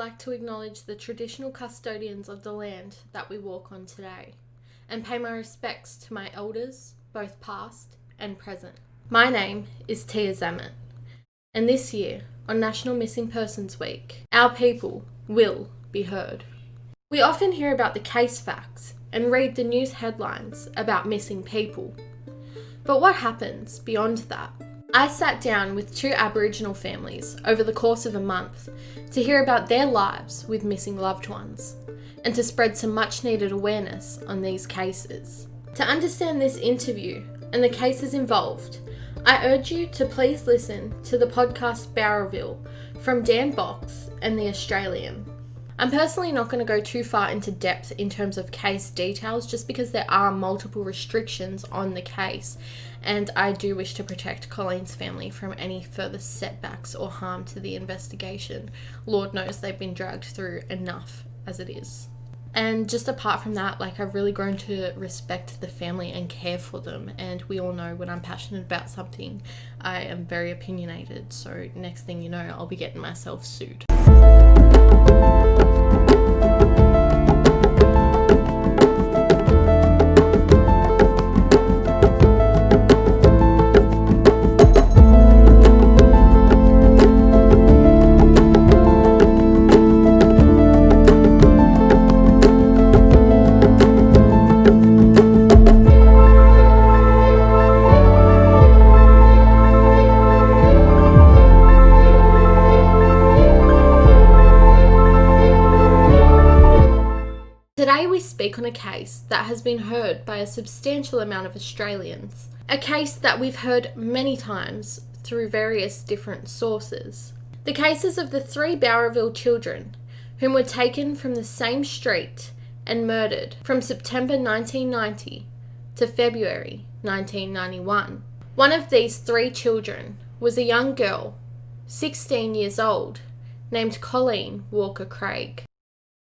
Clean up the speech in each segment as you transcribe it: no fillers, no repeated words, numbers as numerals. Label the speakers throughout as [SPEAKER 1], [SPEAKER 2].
[SPEAKER 1] like to acknowledge the traditional custodians of the land that we walk on today, and pay my respects to my elders, both past and present. My name is Tia Zamet, and this year, on National Missing Persons Week, our people will be heard. We often hear about the case facts and read the news headlines about missing people. But what happens beyond that? I sat down with two Aboriginal families over the course of a month to hear about their lives with missing loved ones and to spread some much needed awareness on these cases. To understand this interview and the cases involved, I urge you to please listen to the podcast Bowraville from Dan Box and The Australian. I'm personally not going to go too far into depth in terms of case details just because there are multiple restrictions on the case, and I do wish to protect Colleen's family from any further setbacks or harm to the investigation. Lord knows they've been dragged through enough as it is. And just apart from that, I've really grown to respect the family and care for them, and we all know when I'm passionate about something, I am very opinionated, so next thing you know, I'll be getting myself sued. Today we speak on a case that has been heard by a substantial amount of Australians. A case that we've heard many times through various different sources. The cases of the three Bowraville children whom were taken from the same street and murdered from September 1990 to February 1991. One of these three children was a young girl, 16 years old, named Colleen Walker Craig.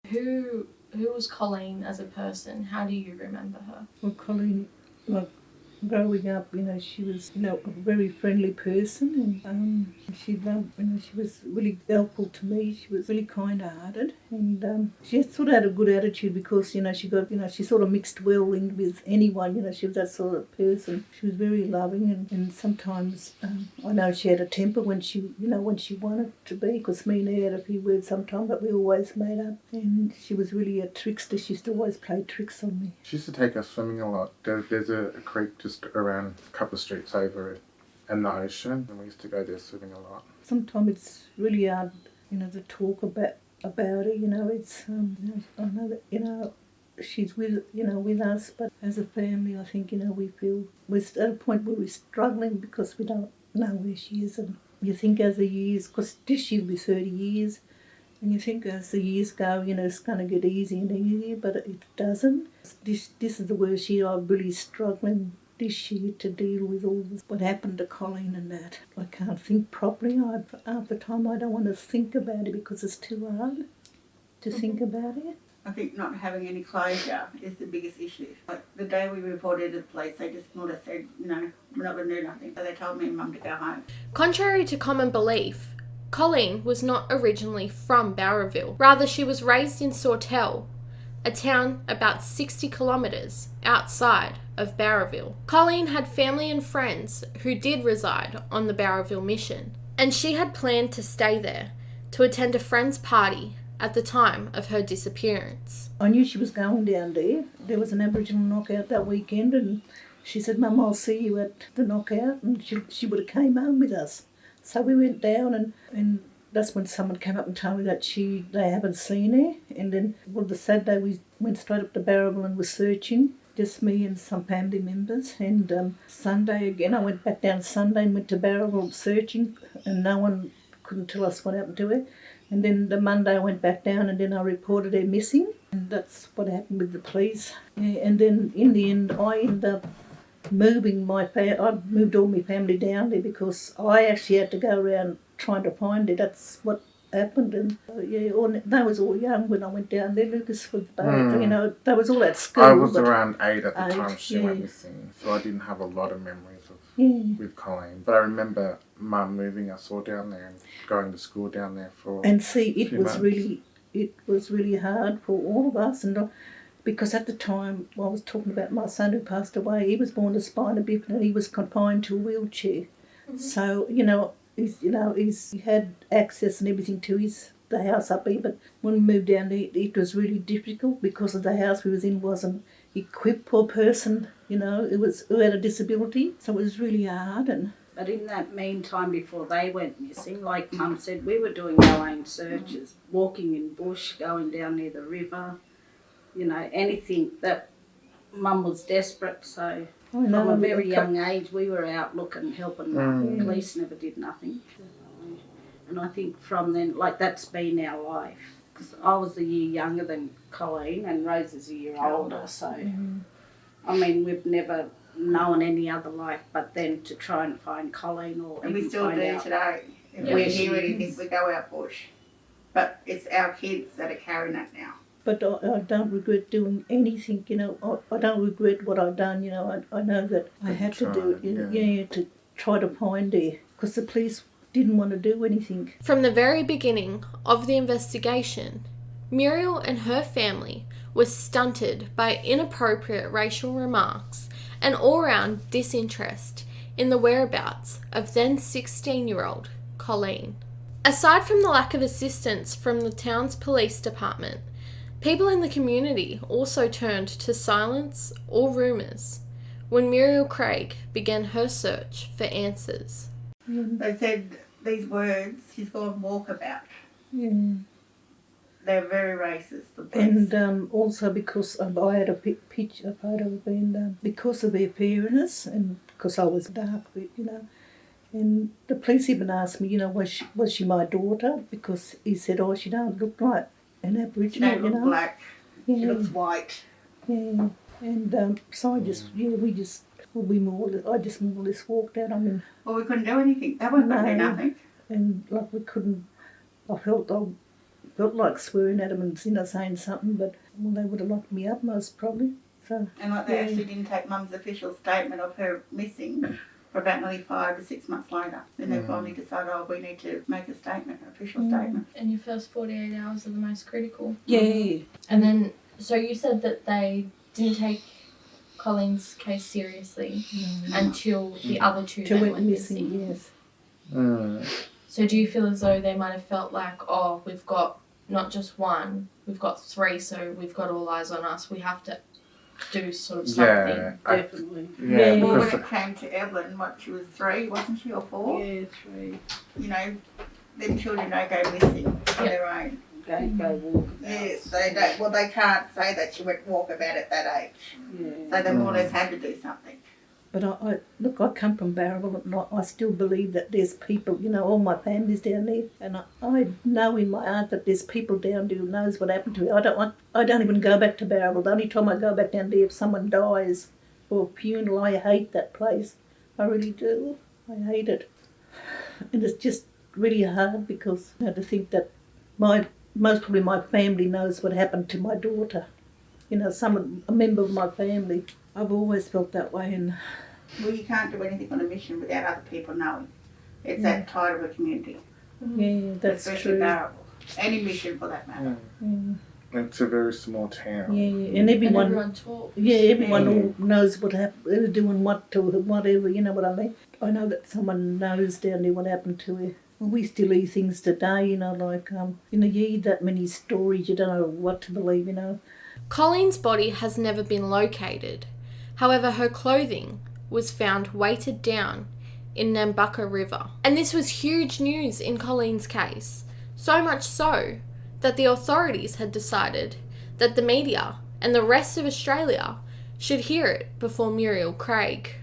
[SPEAKER 1] Who was Colleen as a person? How do you remember her?
[SPEAKER 2] Well, Colleen, growing up, she was, a very friendly person, and she loved, she was really helpful to me. She was really kind-hearted, and she sort of had a good attitude because, she got, she sort of mixed well in with anyone. She was that sort of person. She was very loving, and sometimes I know she had a temper when she wanted to be, because me and her had a few words sometimes, but we always made up. And she was really a trickster. She used to always play tricks on me.
[SPEAKER 3] She used to take us swimming a lot. There's a creek just around a couple of streets over in the ocean, and we used to go there swimming a lot.
[SPEAKER 2] Sometimes it's really hard, to talk about her. It's I know that she's with us, but as a family, I think we feel we're at a point where we're struggling because we don't know where she is, and you think as the years, because this year will be 30 years, and you think as the years go, it's going to get easier and easier, but it doesn't. This is the worst year. I'm really struggling this year to deal with all this, what happened to Colleen and that. I can't think properly. Half the time I don't want to think about it because it's too hard to think about it.
[SPEAKER 4] I think not having any closure is the biggest issue. Like the day we reported to the police, they just sort of said, we're not going to do nothing. So they told me and Mum to go home.
[SPEAKER 1] Contrary to common belief, Colleen was not originally from Bowraville. Rather, she was raised in Sawtell, a town about 60 kilometres outside of Bowraville. Colleen had family and friends who did reside on the Bowraville mission, and she had planned to stay there to attend a friend's party at the time of her disappearance.
[SPEAKER 2] I knew she was going down there. There was an Aboriginal knockout that weekend, and she said, Mum, I'll see you at the knockout, and she would have came home with us. So we went down, and that's when someone came up and told me that they haven't seen her. And then, the Saturday we went straight up to Bowraville and was searching, just me and some family members. And Sunday again, I went back down Sunday and went to Bowraville searching, and no one couldn't tell us what happened to her. And then the Monday I went back down, and then I reported her missing. And that's what happened with the police. And then in the end, I ended up moving I moved all my family down there because I actually had to go around trying to find her. That's what happened. And they was all young when I went down there. Lucas was about, they was all at school.
[SPEAKER 3] I was around 8 at the time she went missing, so I didn't have a lot of memories with Colleen. But I remember Mum moving us all down there and going to school down there for
[SPEAKER 2] And see, it was months. Really it was really hard for all of us, and because at the time I was talking about my son who passed away, he was born with spina bifida and he was confined to a wheelchair. So he had access and everything to the house up here, but when we moved down there, it was really difficult because of the house we was in wasn't equipped for a person, who had a disability, so it was really hard.
[SPEAKER 5] But in that meantime, before they went missing, like Mum said, we were doing our own searches, walking in bush, going down near the river, anything that Mum was desperate. So from a very young age, we were out looking, helping. The police never did nothing. And I think from then, that's been our life. Because I was a year younger than Colleen and Rose is a year older. So, I mean, we've never known any other life but then to try and find Colleen or
[SPEAKER 4] And
[SPEAKER 5] even
[SPEAKER 4] we still
[SPEAKER 5] find
[SPEAKER 4] do
[SPEAKER 5] out.
[SPEAKER 4] today. If we hear anything, we go out bush. But it's our kids that are carrying that now.
[SPEAKER 2] But I don't regret doing anything, I don't regret what I've done, I know that I had to do it, to try to find her, because the police didn't want to do anything.
[SPEAKER 1] From the very beginning of the investigation, Muriel and her family were stunted by inappropriate racial remarks and all-round disinterest in the whereabouts of then 16-year-old Colleen. Aside from the lack of assistance from the town's police department, people in the community also turned to silence or rumours when Muriel Craig began her search for answers.
[SPEAKER 4] They said these words, she's gone walkabout.
[SPEAKER 2] Yeah.
[SPEAKER 4] They're very racist. The police.
[SPEAKER 2] And also because I had a photo of being because of her fairness and because I was dark, and the police even asked me, was she my daughter? Because he said, she don't look like an Aboriginal,
[SPEAKER 4] She don't look black.
[SPEAKER 2] Yeah.
[SPEAKER 4] She looks white.
[SPEAKER 2] Yeah. And so I just, I just more or less walked out. I mean,
[SPEAKER 4] Well, we couldn't do anything. They weren't going to do nothing.
[SPEAKER 2] and we couldn't. I felt like swearing at them and saying something, but they would have locked me up most probably. So
[SPEAKER 4] And they actually didn't take Mum's official statement of her missing for about nearly 5 to 6 months later. Then they finally decided, we need to make a statement, an official statement.
[SPEAKER 1] And your first 48 hours are the most critical.
[SPEAKER 2] yeah,
[SPEAKER 1] And then, so you said that they didn't take Colleen's case seriously until the other two
[SPEAKER 2] till
[SPEAKER 1] then
[SPEAKER 2] went missing. Yes.
[SPEAKER 1] So do you feel as though they might have felt like, we've got not just one, we've got 3, so we've got all eyes on us, we have to do sort of something?
[SPEAKER 3] Yeah,
[SPEAKER 5] Definitely.
[SPEAKER 2] Yeah.
[SPEAKER 4] Well, when
[SPEAKER 3] because
[SPEAKER 4] it came to Evelyn, she was 3, wasn't she, or 4?
[SPEAKER 5] Yeah, 3.
[SPEAKER 4] Them children don't go missing on their own.
[SPEAKER 5] Go walk about.
[SPEAKER 4] Yes, they don't. Well, they can't say that she went walkabout at that age.
[SPEAKER 5] Yeah.
[SPEAKER 4] So they more or less had to do something.
[SPEAKER 2] But I come from Barrable, and I still believe that there's people, all my family's down there, and I know in my heart that there's people down there who knows what happened to her. I don't even go back to Barrable. The only time I go back down there if someone dies or a funeral. I hate that place. I really do. I hate it, and it's just really hard because to think that most probably my family knows what happened to my daughter. A member of my family. I've always felt that way, and
[SPEAKER 4] Well, you can't do anything on a mission without other people knowing. It's that tight of a community.
[SPEAKER 2] yeah, that's
[SPEAKER 4] Especially
[SPEAKER 2] true.
[SPEAKER 4] Barrable. Any mission for that matter.
[SPEAKER 2] Yeah.
[SPEAKER 3] it's a very small town.
[SPEAKER 2] Yeah, and everyone
[SPEAKER 1] talks.
[SPEAKER 2] everyone all knows what happened, who's doing what to her, whatever, you know what I mean? I know that someone knows down there what happened to her. Well, we still hear things today, you hear that many stories, you don't know what to believe,
[SPEAKER 1] Colleen's body has never been located. However, her clothing was found weighted down in Nambucca River. And this was huge news in Colleen's case. So much so that the authorities had decided that the media and the rest of Australia should hear it before Muriel Craig.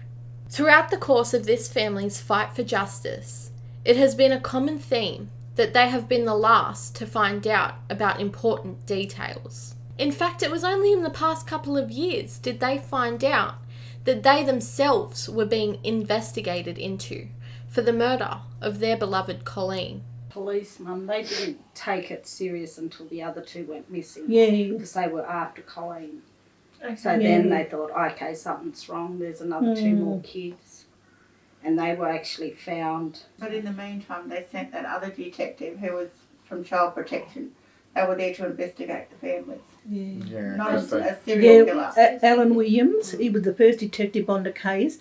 [SPEAKER 1] Throughout the course of this family's fight for justice, it has been a common theme that they have been the last to find out about important details. In fact, it was only in the past couple of years did they find out that they themselves were being investigated into for the murder of their beloved Colleen.
[SPEAKER 5] Police, Mum, they didn't take it serious until the other 2 went missing.
[SPEAKER 2] Yeah.
[SPEAKER 5] Because they were after Colleen.
[SPEAKER 1] Okay.
[SPEAKER 5] So then they thought, okay, something's wrong. There's another 2 more kids. And they were actually found.
[SPEAKER 4] But in the meantime, they sent that other detective who was from Child Protection they were there to investigate the families.
[SPEAKER 3] Yeah,
[SPEAKER 4] Not
[SPEAKER 3] 'cause they-
[SPEAKER 4] a serial killer.
[SPEAKER 2] Alan Williams, he was the first detective on the case,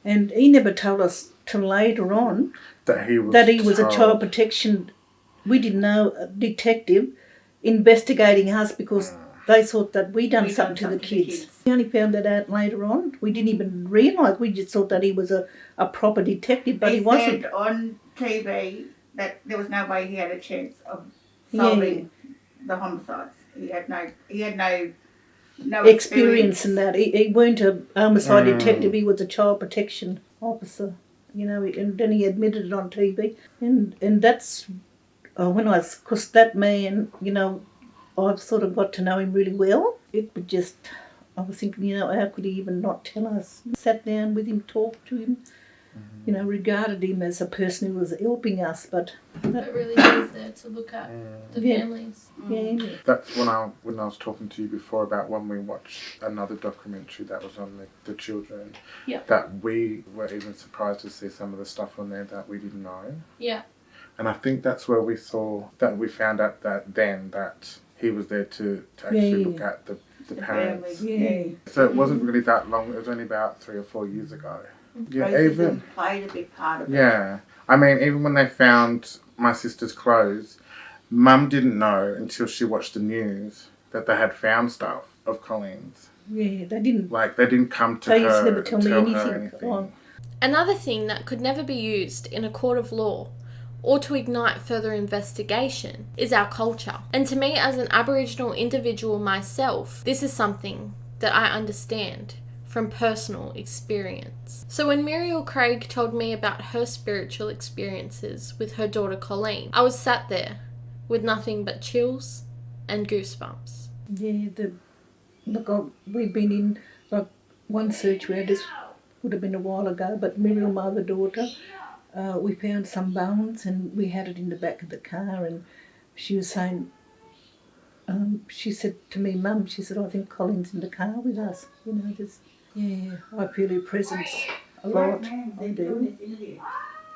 [SPEAKER 2] and he never told us till later on
[SPEAKER 3] that he was
[SPEAKER 2] a child protection. We didn't know a detective investigating us because they thought that we done something to the kids. We only found that out later on. We didn't even realise. We just thought that he was a proper detective, but he wasn't.
[SPEAKER 4] Said on TV that there was no way he had a chance of solving the homicides. He had no
[SPEAKER 2] experience in that. He weren't a homicide detective. He was a child protection officer. You know, and then he admitted it on TV, and that's when because that man, you know, I've sort of got to know him really well. It would just, I was thinking, you know, how could he even not tell us? Sat down with him, talked to him, you know, regarded him as a person who was helping us, but
[SPEAKER 1] But really is there to look at the families.
[SPEAKER 2] yeah.
[SPEAKER 3] That's when I was talking to you before about when we watched another documentary that was on the children.
[SPEAKER 1] Yeah.
[SPEAKER 3] That we were even surprised to see some of the stuff on there that we didn't know.
[SPEAKER 1] Yeah.
[SPEAKER 3] And I think that's where we found out that he was there to actually look at the parents.
[SPEAKER 2] Yeah.
[SPEAKER 3] So it wasn't really that long. It was only about 3 or 4 years ago. Yeah,
[SPEAKER 4] Racism
[SPEAKER 3] even
[SPEAKER 4] played a big part of it.
[SPEAKER 3] yeah. I mean, even when they found my sister's clothes, Mum didn't know until she watched the news that they had found stuff of Colleen's.
[SPEAKER 2] Yeah, they didn't.
[SPEAKER 3] Like they didn't come to
[SPEAKER 2] They
[SPEAKER 3] her
[SPEAKER 2] used to never
[SPEAKER 3] and
[SPEAKER 2] tell me
[SPEAKER 3] her
[SPEAKER 2] anything. Oh.
[SPEAKER 1] Another thing that could never be used in a court of law or to ignite further investigation is our culture. And to me, as an Aboriginal individual myself, this is something that I understand from personal experience. So when Muriel Craig told me about her spiritual experiences with her daughter Colleen, I was sat there with nothing but chills and goosebumps.
[SPEAKER 2] Yeah, we've been in like one search where this would have been a while ago, but Muriel, my other daughter, we found some bones and we had it in the back of the car, and she was saying, she said to me, Mum, she said, I think Colin's in the car with us. You know, just, yeah, I feel her presence a lot. I do.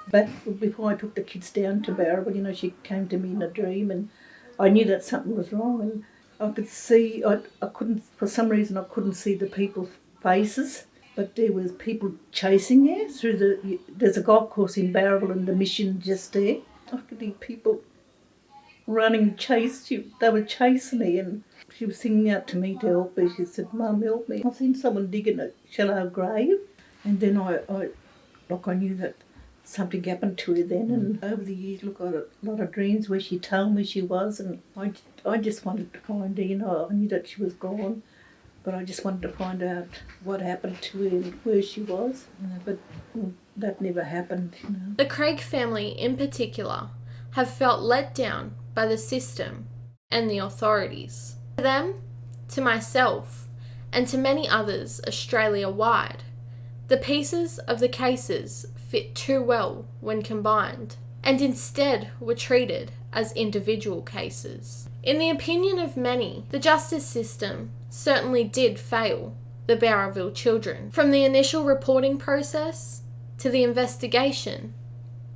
[SPEAKER 2] But before I took the kids down to Barrable, you know, she came to me in a dream and I knew that something was wrong, and I could see, I couldn't, for some reason I couldn't see the people's faces, but there was people chasing her through there's a golf course in Barrable and the mission just there. I could see people running, they were chasing me, and she was singing out to me to help me. She said, Mum, help me. I've seen someone digging a shallow grave, and then I knew that something happened to her then, and over the years, look, I had a lot of dreams where she told me she was, and I just wanted to find her, you know, I knew that she was gone, but I just wanted to find out what happened to her and where she was, but that never happened, you know.
[SPEAKER 1] The Craig family in particular have felt let down by the system and the authorities. To them, to myself, and to many others Australia-wide, the pieces of the cases fit too well when combined, and instead were treated as individual cases. In the opinion of many, the justice system certainly did fail the Bowraville children. From the initial reporting process, to the investigation,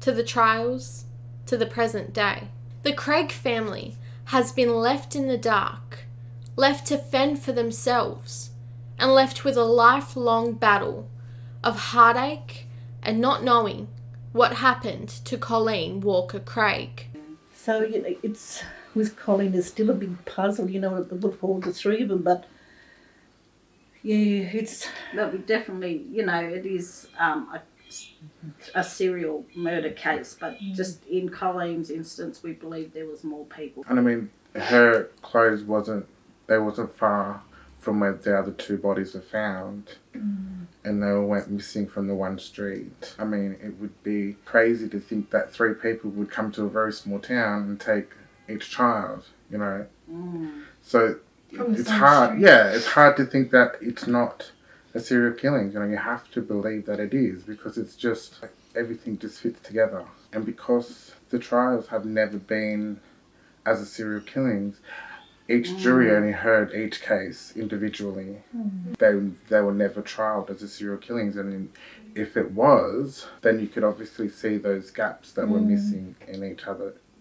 [SPEAKER 1] to the trials, to the present day. The Craig family has been left in the dark, left to fend for themselves, and left with a lifelong battle of heartache and not knowing what happened to Colleen Walker Craig.
[SPEAKER 2] So, you know, it's with Colleen, it's still a big puzzle, you know, with all the three of them, but yeah, it's...
[SPEAKER 5] But we definitely, you know, it is a serial murder case, but just in Colleen's instance, we believe there was more people.
[SPEAKER 3] And I mean, her clothes wasn't far from where the other 2 bodies were found. And they all went missing from the one street. I mean, it would be crazy to think that 3 people would come to a very small town and take each child, you know. So it's hard. Yeah, it's hard to think that it's not a serial killing. You know, you have to believe that it is, because it's just like everything just fits together. And because the trials have never been as a serial killings, each jury only heard each case individually. They were never trialed as a serial killings, and if it was, then you could obviously see those gaps that were missing in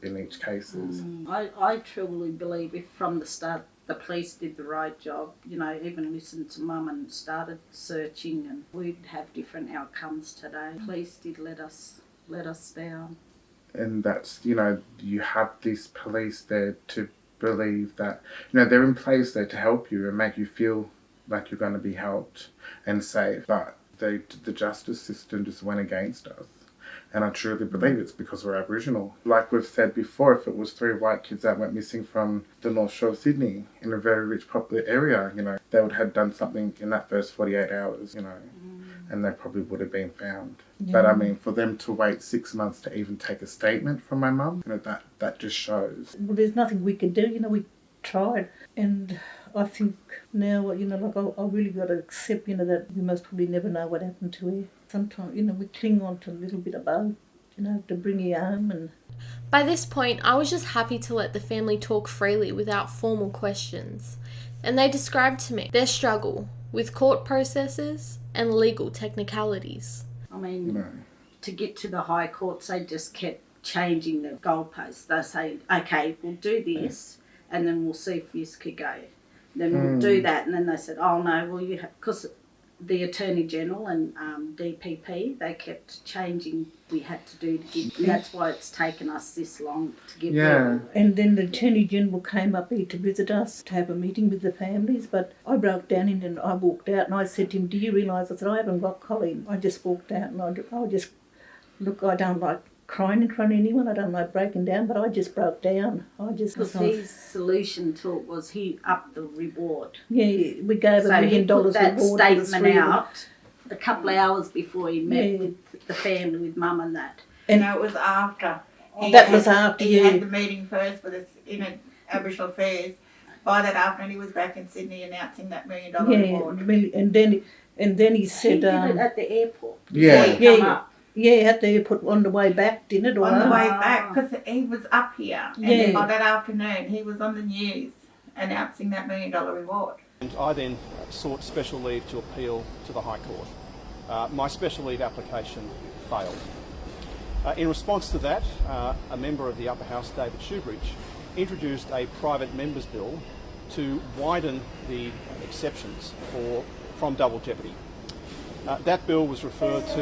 [SPEAKER 3] in each cases.
[SPEAKER 5] I truly believe if from the start the police did the right job, you know, even listened to Mum and started searching, and we'd have different outcomes today. Police did let us down.
[SPEAKER 3] And that's, you know, you have these police there to believe that, you know, they're in place there to help you and make you feel like you're going to be helped and safe. But the justice system just went against us. And I truly believe it's because we're Aboriginal. Like we've said before, if it was 3 white kids that went missing from the North Shore of Sydney in a very rich, popular area, you know, they would have done something in that first 48 hours, you know, and they probably would have been found.
[SPEAKER 2] Yeah.
[SPEAKER 3] But I mean, for them to wait 6 months to even take a statement from my mum, you know, that just shows.
[SPEAKER 2] Well, there's nothing we could do, you know, we tried. And I think now, you know, like I really got to accept, you know, that we must probably never know what happened to her. Sometimes, you know, we cling on to a little bit of hope, you know, to bring her home. And
[SPEAKER 1] By this point, I was just happy to let the family talk freely without formal questions, and they described to me their struggle with court processes and legal technicalities.
[SPEAKER 5] I mean,
[SPEAKER 3] No.
[SPEAKER 5] to get to the high courts, they just kept changing the goalposts. They say, okay, we'll do this, and then we'll see if this could go. Then we'll do that, and then they said, oh no, well you have, because the Attorney General and DPP, they kept changing. We had to do to give. That's why it's taken us this long to get there.
[SPEAKER 2] And then the Attorney General came up here to visit us, to have a meeting with the families, but I broke down and I walked out and I said to him, do you realise? I said, I haven't got Colleen. I just walked out and I just, look, I don't like crying in front of anyone, I don't like breaking down, but I just broke down.
[SPEAKER 5] Because his solution to it was he upped the reward.
[SPEAKER 2] Yeah, we gave $1 million
[SPEAKER 5] he put that
[SPEAKER 2] reward to the
[SPEAKER 5] statement
[SPEAKER 2] three of them.
[SPEAKER 5] out a couple of hours before he met with the family, with Mum and that.
[SPEAKER 2] And
[SPEAKER 4] no, it was after.
[SPEAKER 2] He
[SPEAKER 4] had the meeting first with us in Aboriginal Affairs. By that afternoon, he was back in Sydney announcing that $1 million reward.
[SPEAKER 2] and then he said,
[SPEAKER 5] He did it at the airport.
[SPEAKER 3] Yeah.
[SPEAKER 5] Before he come up.
[SPEAKER 2] at the airport on the way back, didn't it? Or
[SPEAKER 4] On the
[SPEAKER 2] home?
[SPEAKER 4] way back, because he was up here, and
[SPEAKER 2] Yeah.
[SPEAKER 4] by that afternoon, he was on the news announcing that $1 million reward.
[SPEAKER 6] And I then sought special leave to appeal to the High Court. My special leave application failed. In response to that, a member of the Upper House, David Shoebridge, introduced a private members bill to widen the exceptions from double jeopardy. That bill was referred to.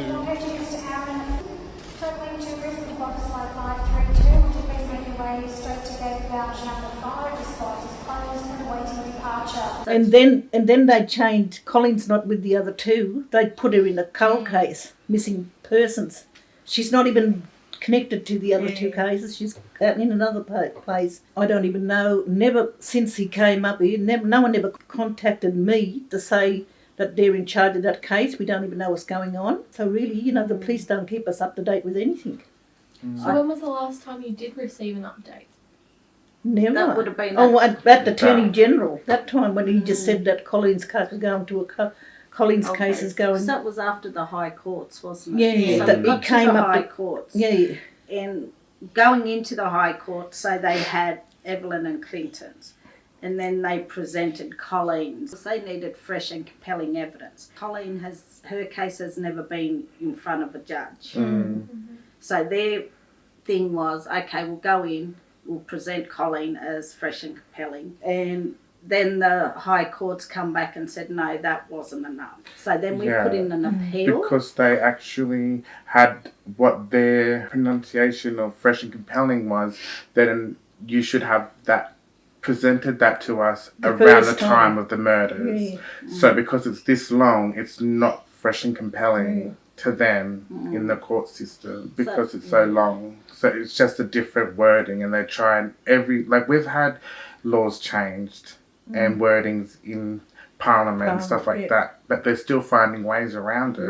[SPEAKER 2] And then they changed. Colleen's not with the other two. They put her in a cold case, missing persons. She's not even connected to the other two cases. She's out in another place. I don't even know. Never since he came up here. No one ever contacted me to say that they're in charge of that case. We don't even know what's going on. So really, the police don't keep us up to date with anything.
[SPEAKER 1] So when was the last time you did receive an update?
[SPEAKER 2] Never.
[SPEAKER 5] That would have been
[SPEAKER 2] at the Attorney General. That time when he just said that Colleen's case is going to Colleen's case is going.
[SPEAKER 5] Because that was after the High Courts, wasn't it?
[SPEAKER 2] Yeah,
[SPEAKER 5] So
[SPEAKER 2] that
[SPEAKER 5] we got
[SPEAKER 2] it came
[SPEAKER 5] to the
[SPEAKER 2] up
[SPEAKER 5] High
[SPEAKER 2] to-
[SPEAKER 5] Courts.
[SPEAKER 2] Yeah.
[SPEAKER 5] And going into the High Court, so they had Evelyn and Clinton's, and then they presented Colleen's. They needed fresh and compelling evidence. Her case has never been in front of a judge. So their thing was, okay, we'll go in, we'll present Colleen as fresh and compelling. And then the High Courts come back and said, no, that wasn't enough. So then we put in an appeal.
[SPEAKER 3] Because they actually had what their pronunciation of fresh and compelling was, then you should have that presented that to us around the
[SPEAKER 2] first
[SPEAKER 3] time
[SPEAKER 2] time.
[SPEAKER 3] of the murders.
[SPEAKER 2] Yeah.
[SPEAKER 3] So because it's this long, it's not fresh and compelling to them in the court system because it's so long. So it's just a different wording, and they try and we've had laws changed and wordings in Parliament and stuff like that, but they're still finding ways around it.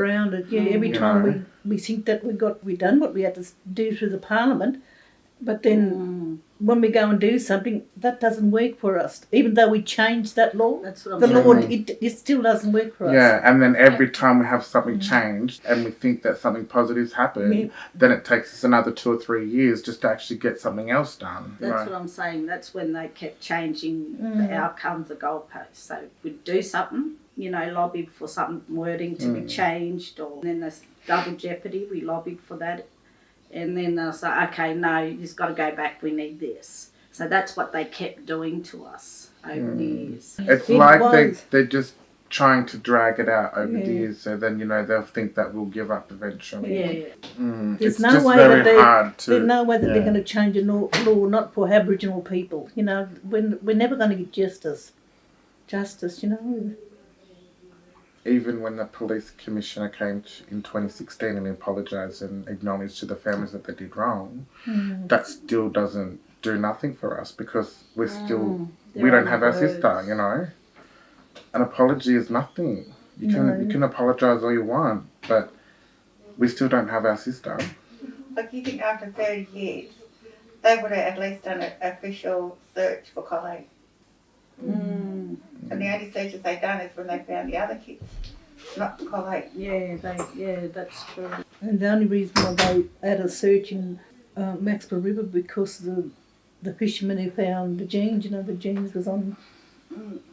[SPEAKER 2] Every time we think that we done what we had to do through the Parliament, but then when we go and do something, that doesn't work for us. Even though we changed that law,
[SPEAKER 5] That's what I'm
[SPEAKER 2] the
[SPEAKER 5] saying.
[SPEAKER 2] law, it still doesn't work for us.
[SPEAKER 3] Yeah, and then every time we have something changed and we think that something positive's happened, then it takes us another 2 or 3 years just to actually get something else done.
[SPEAKER 5] That's what I'm saying. That's when they kept changing the outcomes of goalposts. So we'd do something, lobby for some wording to be changed, or then there's double jeopardy. We lobbied for that. And then they'll say, okay, no, you just got to go back, we need this. So that's what they kept doing to us over the years.
[SPEAKER 3] It's
[SPEAKER 2] It
[SPEAKER 3] like
[SPEAKER 2] was.
[SPEAKER 3] they're just trying to drag it out over
[SPEAKER 2] Yeah.
[SPEAKER 3] the years, so then, you know, they'll think that we'll give up eventually.
[SPEAKER 5] Yeah.
[SPEAKER 2] There's
[SPEAKER 3] It's
[SPEAKER 2] no
[SPEAKER 3] just
[SPEAKER 2] way
[SPEAKER 3] very
[SPEAKER 2] that
[SPEAKER 3] hard to...
[SPEAKER 2] there's no way that they're
[SPEAKER 3] yeah.
[SPEAKER 2] going to change a law not for Aboriginal people. You know, we're never going to get justice. Justice, you know.
[SPEAKER 3] Even when the police commissioner came in 2016 and apologised and acknowledged to the families that they did wrong, that still doesn't do nothing for us, because we're still... we don't have our sister, you know. An apology is nothing. You can apologise all you want, but we still don't have our sister.
[SPEAKER 4] Like, you think after 30 years, they would have at least done an official search for Colleen. And the only searches they done is when they found the other kids, not Colleen.
[SPEAKER 5] Yeah, that's true.
[SPEAKER 2] And the only reason why they had a search in Maxwell River, because the fishermen who found the jeans, you know, the jeans was on.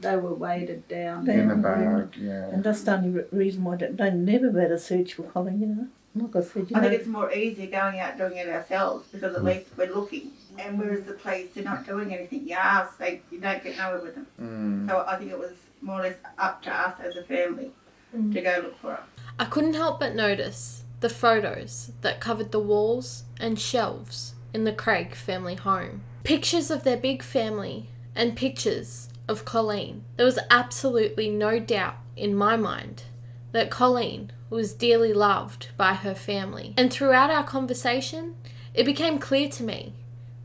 [SPEAKER 5] They were weighted down.
[SPEAKER 3] In the bag, yeah.
[SPEAKER 2] And that's the only reason why they never had a search for Colleen, you know. Like I said, you
[SPEAKER 4] I
[SPEAKER 2] know.
[SPEAKER 4] think it's more easy going out doing it ourselves, because at least we're looking. And whereas the police, they're not doing anything. You ask, you don't get nowhere with them. So I think it was more or less up to us as a family to go look for her.
[SPEAKER 1] I couldn't help but notice the photos that covered the walls and shelves in the Craig family home. Pictures of their big family and pictures of Colleen. There was absolutely no doubt in my mind that Colleen was dearly loved by her family. And throughout our conversation, it became clear to me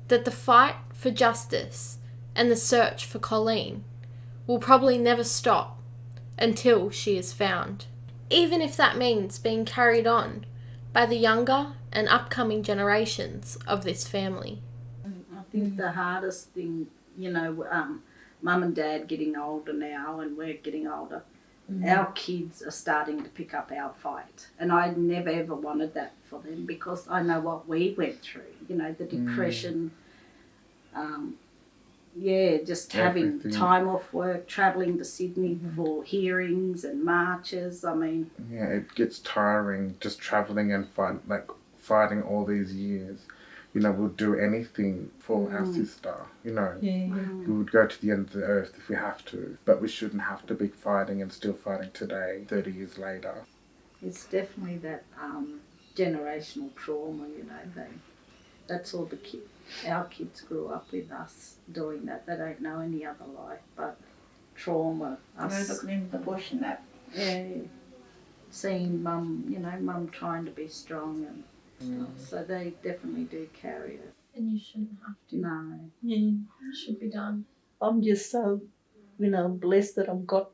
[SPEAKER 1] that the fight for justice and the search for Colleen will probably never stop until she is found. Even if that means being carried on by the younger and upcoming generations of this family.
[SPEAKER 5] I think the hardest thing, you know, Mum and Dad getting older now, and we're getting older. Our kids are starting to pick up our fight, and I never ever wanted that for them, because I know what we went through. You know, the depression. Just having
[SPEAKER 3] Everything.
[SPEAKER 5] time off work, travelling to Sydney for hearings and marches. I mean,
[SPEAKER 3] Yeah, it gets tiring just travelling and fighting all these years. You know, we'll do anything for our sister, you know.
[SPEAKER 2] Yeah.
[SPEAKER 3] We would go to the end of the earth if we have to, but we shouldn't have to be fighting and still fighting today, 30 years later.
[SPEAKER 5] it's definitely that generational trauma. You know, that's all the kids. Our kids grew up with us doing that. They don't know any other life, but trauma.
[SPEAKER 4] We're looking in the bush and that.
[SPEAKER 5] Yeah, seeing Mum trying to be strong and stuff. So they definitely do carry it.
[SPEAKER 1] And you shouldn't have to.
[SPEAKER 5] No.
[SPEAKER 2] Yeah.
[SPEAKER 1] It should be done.
[SPEAKER 2] I'm just so, blessed that I've got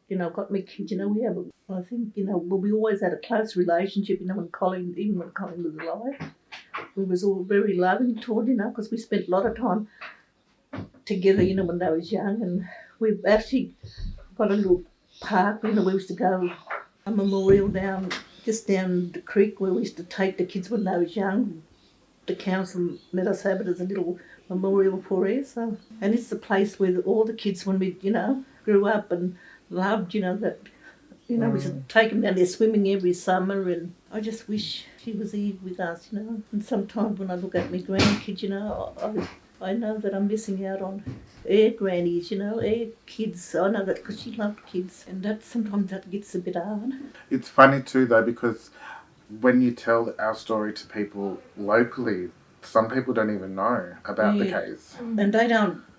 [SPEAKER 2] my kids. I think, we always had a close relationship, even when Colleen was alive. We was all very loving toward, because we spent a lot of time together, when they was young. And we've actually got a little park, we used to go, a memorial down the creek where we used to take the kids when they was young. The council let us have it as a little memorial for us. So, and it's the place where all the kids, when we, grew up and loved, that, we used to take them down there swimming every summer. And I just wish she was here with us, And sometimes when I look at my grandkids, I know that I'm missing out on her grannies, her kids. I know that because she loved kids, and sometimes that gets a bit hard.
[SPEAKER 3] It's funny too, though, because when you tell our story to people locally, some people don't even know about the case.
[SPEAKER 2] And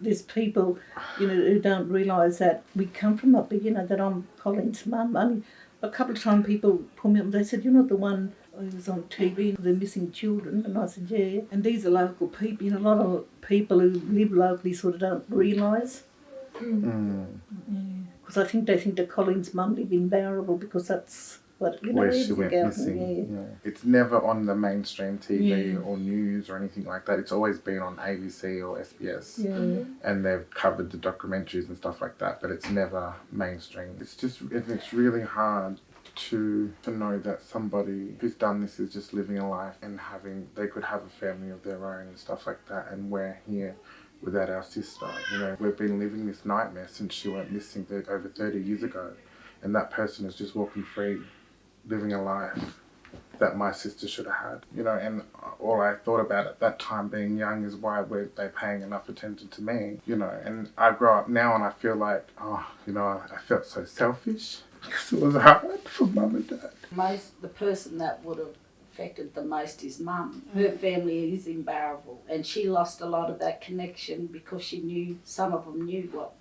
[SPEAKER 2] there's people, who don't realise that we come from up there, that I'm Colleen's mum. I mean, a couple of times people pull me up and they said, "You're not the one who was on TV, the missing children." And I said, "Yeah." And these are local people. A lot of people who live locally sort of don't realise. Because I think they think that Colleen's mum lived in Barrable because that's what,
[SPEAKER 3] where she went missing. Yeah. It's never on the mainstream TV or news or anything like that. It's always been on ABC or SBS.
[SPEAKER 2] Yeah.
[SPEAKER 3] And they've covered the documentaries and stuff like that, but it's never mainstream. It's really hard to know that somebody who's done this is just living a life and they could have a family of their own and stuff like that, and we're here without our sister. We've been living this nightmare since she went missing over 30 years ago, and that person is just walking free, living a life. that my sister should have had, you know, and all I thought about at that time being young is why weren't they paying enough attention to me, you know, and I grow up now and I feel like, oh, you know, I felt so selfish because it was hard for mum and dad.
[SPEAKER 5] The person that would have affected the most is mum. Her family is in Barraville and she lost a lot of that connection because some of them knew what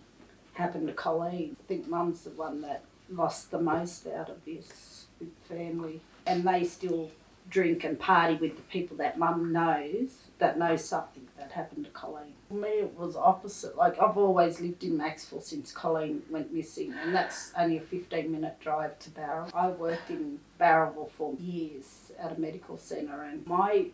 [SPEAKER 5] happened to Colleen. I think mum's the one that lost the most out of this with family. And they still drink and party with the people that mum knows that knows something that happened to Colleen. For me it was opposite. Like I've always lived in Maxwell since Colleen went missing and that's only a 15-minute drive to Barraville. I worked in Barraville for years at a medical centre and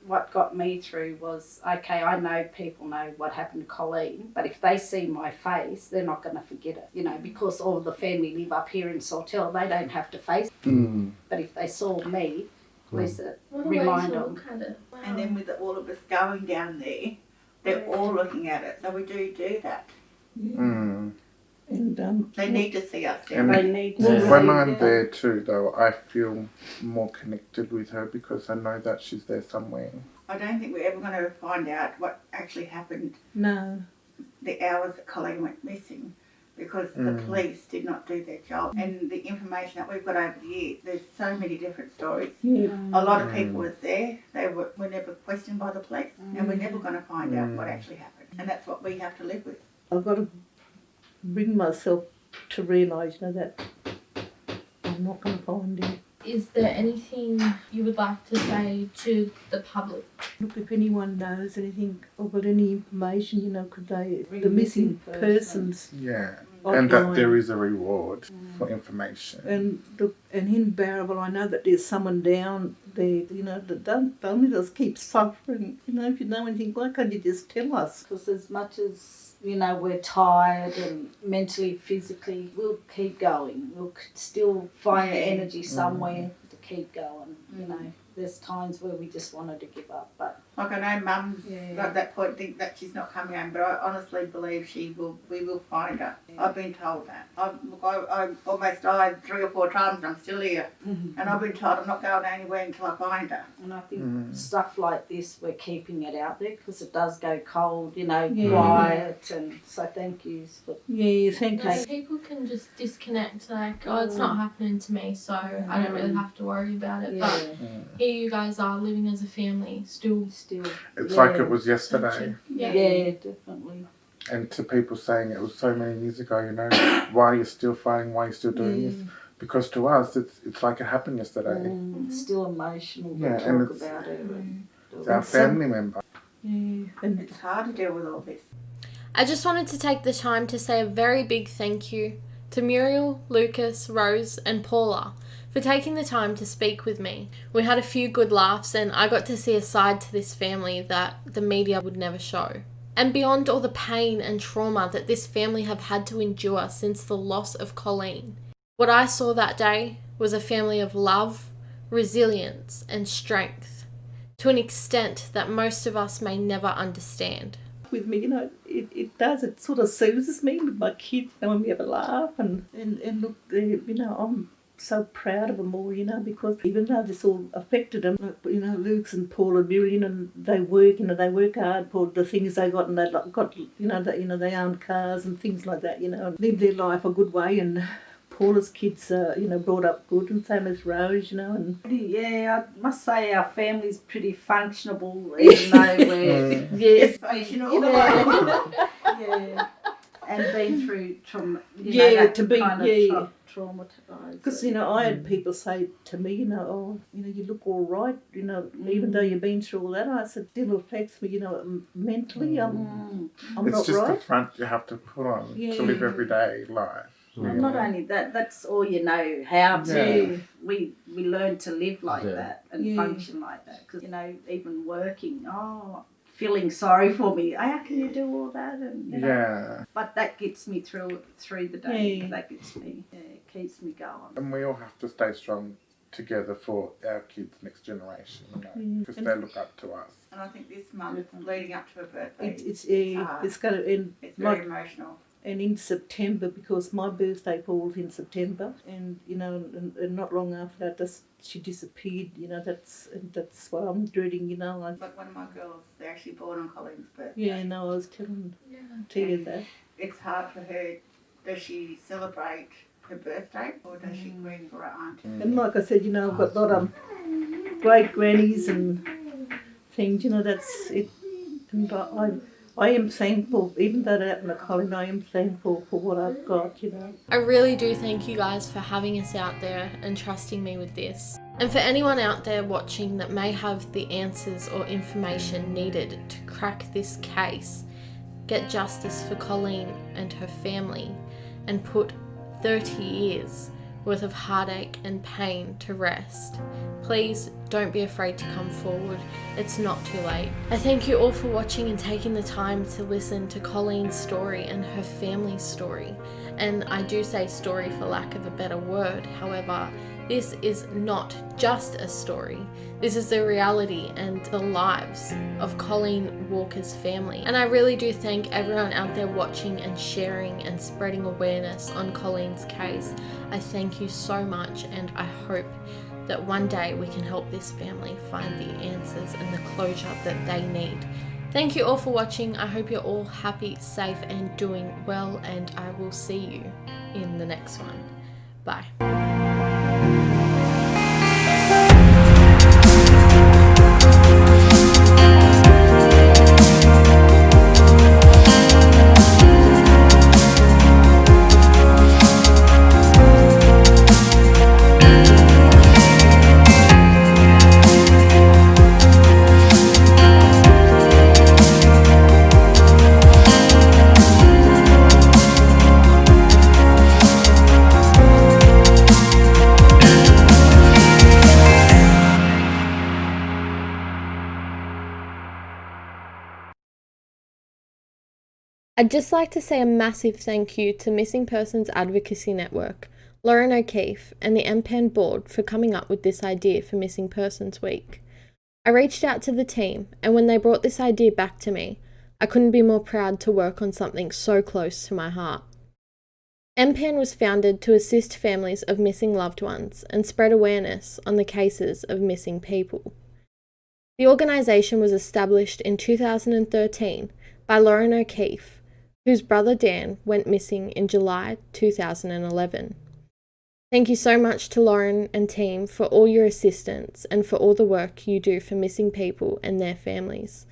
[SPEAKER 5] what got me through was, okay, I know people know what happened to Colleen, but if they see my face they're not going to forget it, you know, because all of the family live up here in Saltell, they don't have to face it. But if they saw me, at least it remind them.
[SPEAKER 1] Wow.
[SPEAKER 4] And then with all of us going down there, they're all looking at it. So we do that.
[SPEAKER 3] Mm.
[SPEAKER 2] And
[SPEAKER 4] They need to see us
[SPEAKER 3] And
[SPEAKER 4] down
[SPEAKER 5] They need to
[SPEAKER 3] when
[SPEAKER 5] see
[SPEAKER 3] I'm
[SPEAKER 5] it.
[SPEAKER 3] there too, though, I feel more connected with her because I know that she's there somewhere.
[SPEAKER 4] I don't think we're ever going to find out what actually happened
[SPEAKER 2] no,
[SPEAKER 4] the hours that Colleen went missing because the police did not do their job. And the information that we've got over the years, there's so many different stories.
[SPEAKER 2] yeah,
[SPEAKER 4] A lot of people was there. They were never questioned by the police, and we're never going to find out what actually happened. And that's what we have to live with.
[SPEAKER 2] I've got to bring myself to realise, you know, that I'm not going to find him.
[SPEAKER 1] Is there anything you would like to say to the public?
[SPEAKER 2] Look, if anyone knows anything or got any information, you know, could they,
[SPEAKER 5] Ring
[SPEAKER 2] the missing
[SPEAKER 5] missing
[SPEAKER 2] persons.
[SPEAKER 3] Yeah. And that
[SPEAKER 2] hotline.
[SPEAKER 3] there is a reward for information.
[SPEAKER 2] And look, and in Barraville, I know that there's someone down there, you know, that don't only just keep suffering. You know, if you know anything, why can't you just tell us?
[SPEAKER 5] Because as much as, you know, we're tired and mentally, physically, we'll keep going. We'll still find the energy somewhere to keep going, you know. There's times where we just wanted to give up, but
[SPEAKER 4] Like I know Mum's at that point think that she's not coming home, but I honestly believe we will find her. I've been told that. I almost died 3 or 4 times and I'm still here. And I've been told I'm not going anywhere until I find her.
[SPEAKER 5] and I think stuff like this, we're keeping it out there because it does go cold, you know, quiet, and so thank yous for
[SPEAKER 2] Yeah, thank you.
[SPEAKER 1] No, people can just disconnect, like, oh, it's not happening to me, so I don't really have to worry about it. But here you guys are living as a family, still.
[SPEAKER 3] It's like it was yesterday.
[SPEAKER 1] Yeah.
[SPEAKER 5] Yeah, definitely.
[SPEAKER 3] And to people saying it was so many years ago, you know, why are you still fighting? Why are you still doing this? Because to us, it's like it happened yesterday.
[SPEAKER 5] It's still emotional to
[SPEAKER 3] Yeah, and
[SPEAKER 5] talk about it.
[SPEAKER 3] It's our family member.
[SPEAKER 2] Yeah, and
[SPEAKER 4] It's hard to deal with all this.
[SPEAKER 1] I just wanted to take the time to say a very big thank you to Muriel, Lucas, Rose and Paula for taking the time to speak with me. We had a few good laughs and I got to see a side to this family that the media would never show. And beyond all the pain and trauma that this family have had to endure since the loss of Colleen, what I saw that day was a family of love, resilience and strength to an extent that most of us may never understand.
[SPEAKER 2] with me, you know, it does. It sort of soothes me with my kids, you know, when we have a laugh and look, you know, I'm so proud of them all, you know, because even though this all affected them, you know, Luke's and Paul and Miriam, and they work hard for the things they got, and they got, you know, they own cars and things like that, you know, and live their life a good way. And Paula's kids, you know, brought up good, and same as Rose, you know, and
[SPEAKER 5] Yeah, I must say our family's pretty functionable, even though we're
[SPEAKER 2] yes,
[SPEAKER 4] Functional.
[SPEAKER 2] you know,
[SPEAKER 5] yeah, and been through trauma. Traumatised.
[SPEAKER 2] because you know, I had people say to me, you know, oh, you know, you look all right, you know, even though you've been through all that. I said, still affects me, you know, mentally. I'm
[SPEAKER 3] It's
[SPEAKER 2] not
[SPEAKER 3] just
[SPEAKER 2] right.
[SPEAKER 3] the front you have to put on to live everyday life.
[SPEAKER 5] And not only that, that's all you know how to. We learn to live like that and function like that. Because, you know, even working, feeling sorry for me. How can you do all that? And you know, but that gets me through the day.
[SPEAKER 2] Yeah.
[SPEAKER 5] That gets me, it keeps me going.
[SPEAKER 3] And we all have to stay strong together for our kids' next generation, you know, because they look up to us.
[SPEAKER 4] And I think this month leading up to her birthday,
[SPEAKER 2] It's going to end.
[SPEAKER 4] it's very emotional.
[SPEAKER 2] And in September, because my birthday falls in September, and and not long after that, she disappeared. That's what I'm dreading.
[SPEAKER 4] But one of my girls, they're actually born on Colleen's birthday.
[SPEAKER 2] Yeah, no, I was telling Tia that.
[SPEAKER 4] It's hard for her. Does she celebrate her birthday or does she grieve for her aunt?
[SPEAKER 2] And like I said, I've got a lot of great grannies and things. That's it. And I am thankful, even though that happened to Colin, I am thankful for what I've got.
[SPEAKER 1] I really do thank you guys for having us out there and trusting me with this. And for anyone out there watching that may have the answers or information needed to crack this case, get justice for Colleen and her family, and put 30 years worth of heartache and pain to rest, please don't be afraid to come forward. It's not too late. I thank you all for watching and taking the time to listen to Colleen's story and her family's story. And I do say story for lack of a better word. However, this is not just a story. This is the reality and the lives of Colleen Walker's family. And I really do thank everyone out there watching and sharing and spreading awareness on Colleen's case. I thank you so much, and I hope that one day we can help this family find the answers and the closure that they need. Thank you all for watching. I hope you're all happy, safe, and doing well, and I will see you in the next one. Bye. I'd just like to say a massive thank you to Missing Persons Advocacy Network, Lauren O'Keefe, and the MPAN board for coming up with this idea for Missing Persons Week. I reached out to the team, and when they brought this idea back to me, I couldn't be more proud to work on something so close to my heart. MPAN was founded to assist families of missing loved ones and spread awareness on the cases of missing people. The organisation was established in 2013 by Lauren O'Keefe, whose brother Dan went missing in July 2011. Thank you so much to Lauren and team for all your assistance and for all the work you do for missing people and their families.